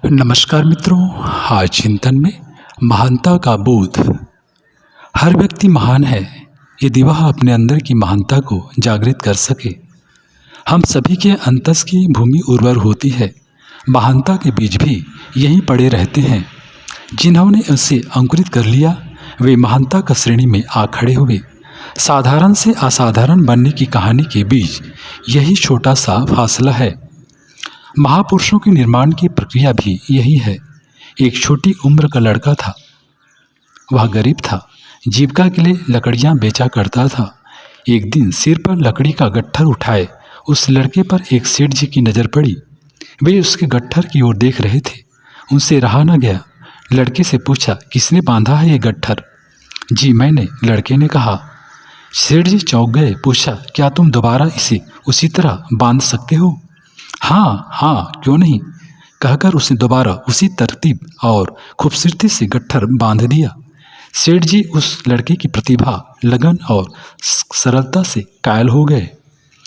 नमस्कार मित्रों। आज चिंतन में महानता का बोध। हर व्यक्ति महान है यदि वह अपने अंदर की महानता को जागृत कर सके। हम सभी के अंतस की भूमि उर्वर होती है। महानता के बीज भी यहीं पड़े रहते हैं। जिन्होंने उसे अंकुरित कर लिया वे महानता का श्रेणी में आ खड़े हुए। साधारण से असाधारण बनने की कहानी के बीच यही छोटा सा फासला है। महापुरुषों के निर्माण की प्रक्रिया भी यही है। एक छोटी उम्र का लड़का था। वह गरीब था, जीविका के लिए लकड़ियां बेचा करता था। एक दिन सिर पर लकड़ी का गट्ठर उठाए उस लड़के पर एक सेठ जी की नज़र पड़ी। वे उसके गट्ठर की ओर देख रहे थे। उनसे रहा न गया। लड़के से पूछा, किसने बांधा है ये गट्ठर? जी मैंने, लड़के ने कहा। सेठ जी चौंक गए। पूछा, क्या तुम दोबारा इसे उसी तरह बांध सकते हो? हाँ हाँ, क्यों नहीं, कहकर उसने दोबारा उसी तरतीब और खूबसूरती से गट्ठर बांध दिया। सेठ जी उस लड़के की प्रतिभा, लगन और सरलता से कायल हो गए।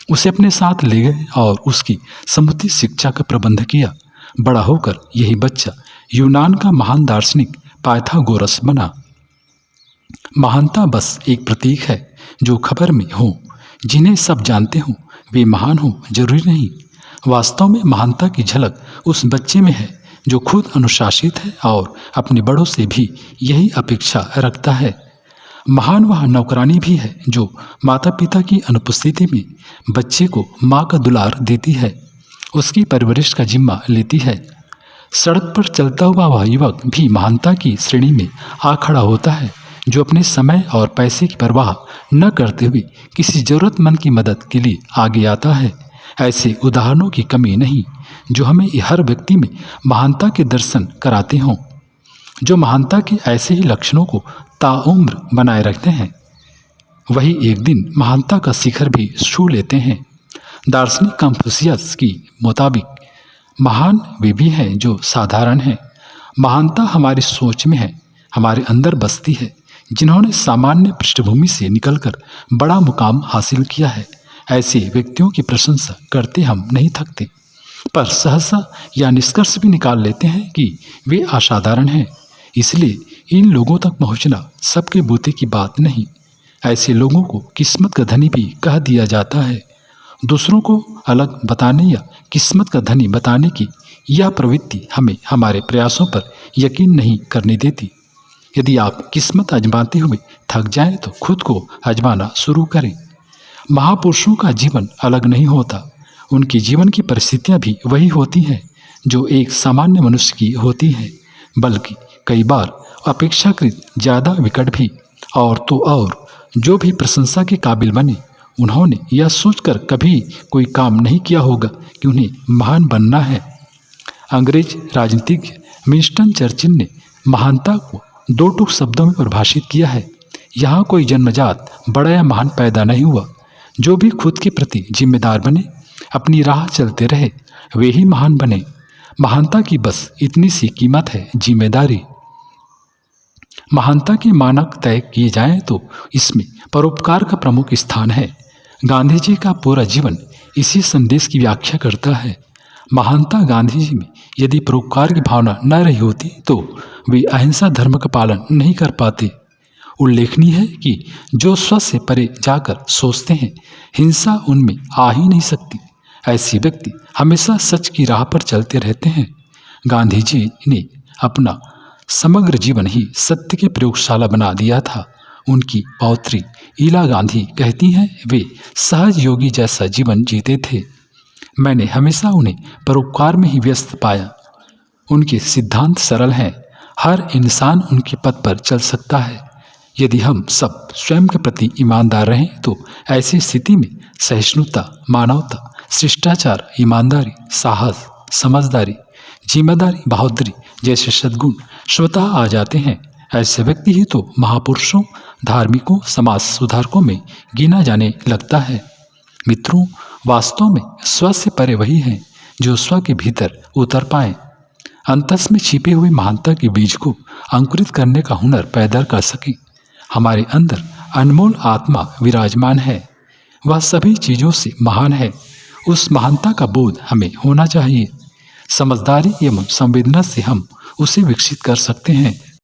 उसे अपने साथ ले गए और उसकी समुचित शिक्षा का प्रबंध किया। बड़ा होकर यही बच्चा यूनान का महान दार्शनिक पाइथागोरस बना। महानता बस एक प्रतीक है जो खबर में हो। जिन्हें सब जानते हो वे महान हो जरूरी नहीं। वास्तव में महानता की झलक उस बच्चे में है जो खुद अनुशासित है और अपने बड़ों से भी यही अपेक्षा रखता है। महान वह नौकरानी भी है जो माता पिता की अनुपस्थिति में बच्चे को माँ का दुलार देती है, उसकी परवरिश का जिम्मा लेती है। सड़क पर चलता हुआ वह युवक भी महानता की श्रेणी में आ खड़ा होता है जो अपने समय और पैसे की परवाह न करते हुए किसी ज़रूरतमंद की मदद के लिए आगे आता है। ऐसे उदाहरणों की कमी नहीं जो हमें हर व्यक्ति में महानता के दर्शन कराते हों, जो महानता के ऐसे ही लक्षणों को ताउम्र बनाए रखते हैं। वही एक दिन महानता का शिखर भी छू लेते हैं। दार्शनिक कन्फ्यूशियस की मुताबिक महान वे भी हैं जो साधारण हैं। महानता हमारी सोच में है, हमारे अंदर बसती है। जिन्होंने सामान्य पृष्ठभूमि से निकलकर बड़ा मुकाम हासिल किया है, ऐसे व्यक्तियों की प्रशंसा करते हम नहीं थकते, पर सहसा या निष्कर्ष भी निकाल लेते हैं कि वे असाधारण हैं। इसलिए इन लोगों तक पहुंचना सबके बूते की बात नहीं। ऐसे लोगों को किस्मत का धनी भी कह दिया जाता है। दूसरों को अलग बताने या किस्मत का धनी बताने की यह प्रवृत्ति हमें हमारे प्रयासों पर यकीन नहीं करने देती। यदि आप किस्मत आजमाते हुए थक जाएं तो खुद को आजमाना शुरू करें। महापुरुषों का जीवन अलग नहीं होता। उनके जीवन की परिस्थितियां भी वही होती हैं जो एक सामान्य मनुष्य की होती हैं, बल्कि कई बार अपेक्षाकृत ज़्यादा विकट भी। और तो और जो भी प्रशंसा के काबिल बने, उन्होंने यह सोचकर कभी कोई काम नहीं किया होगा कि उन्हें महान बनना है। अंग्रेज राजनीतिज्ञ विंस्टन चर्चिल ने महानता को दो टूक शब्दों में परिभाषित किया है। यहाँ कोई जन्मजात बड़ा या महान पैदा नहीं हुआ। जो भी खुद के प्रति जिम्मेदार बने, अपनी राह चलते रहे, वे ही महान बने। महानता की बस इतनी सी कीमत है, जिम्मेदारी। महानता के मानक तय किए जाएं तो इसमें परोपकार का प्रमुख स्थान है। गांधी जी का पूरा जीवन इसी संदेश की व्याख्या करता है। महानता गांधी जी में यदि परोपकार की भावना न रही होती तो वे अहिंसा धर्म का पालन नहीं कर पाते। उल्लेखनीय है कि जो स्व से परे जाकर सोचते हैं, हिंसा उनमें आ ही नहीं सकती। ऐसे व्यक्ति हमेशा सच की राह पर चलते रहते हैं। गांधी जी ने अपना समग्र जीवन ही सत्य की प्रयोगशाला बना दिया था। उनकी पौत्री ईला गांधी कहती हैं, वे सहज योगी जैसा जीवन जीते थे। मैंने हमेशा उन्हें परोपकार में ही व्यस्त पाया। उनके सिद्धांत सरल हैं। हर इंसान उनके पथ पर चल सकता है यदि हम सब स्वयं के प्रति ईमानदार रहें। तो ऐसी स्थिति में सहिष्णुता, मानवता, शिष्टाचार, ईमानदारी, साहस, समझदारी, जिम्मेदारी, बहादुरी जैसे सद्गुण स्वतः आ जाते हैं। ऐसे व्यक्ति ही तो महापुरुषों, धार्मिकों, समाज सुधारकों में गिना जाने लगता है। मित्रों, वास्तव में स्व से परे वही हैं जो स्व के भीतर उतर पाएं, अंतस में छिपे हुए महानता के बीज को अंकुरित करने का हुनर पैदा कर सकें। हमारे अंदर अनमोल आत्मा विराजमान है। वह सभी चीज़ों से महान है। उस महानता का बोध हमें होना चाहिए। समझदारी एवं संवेदना से हम उसे विकसित कर सकते हैं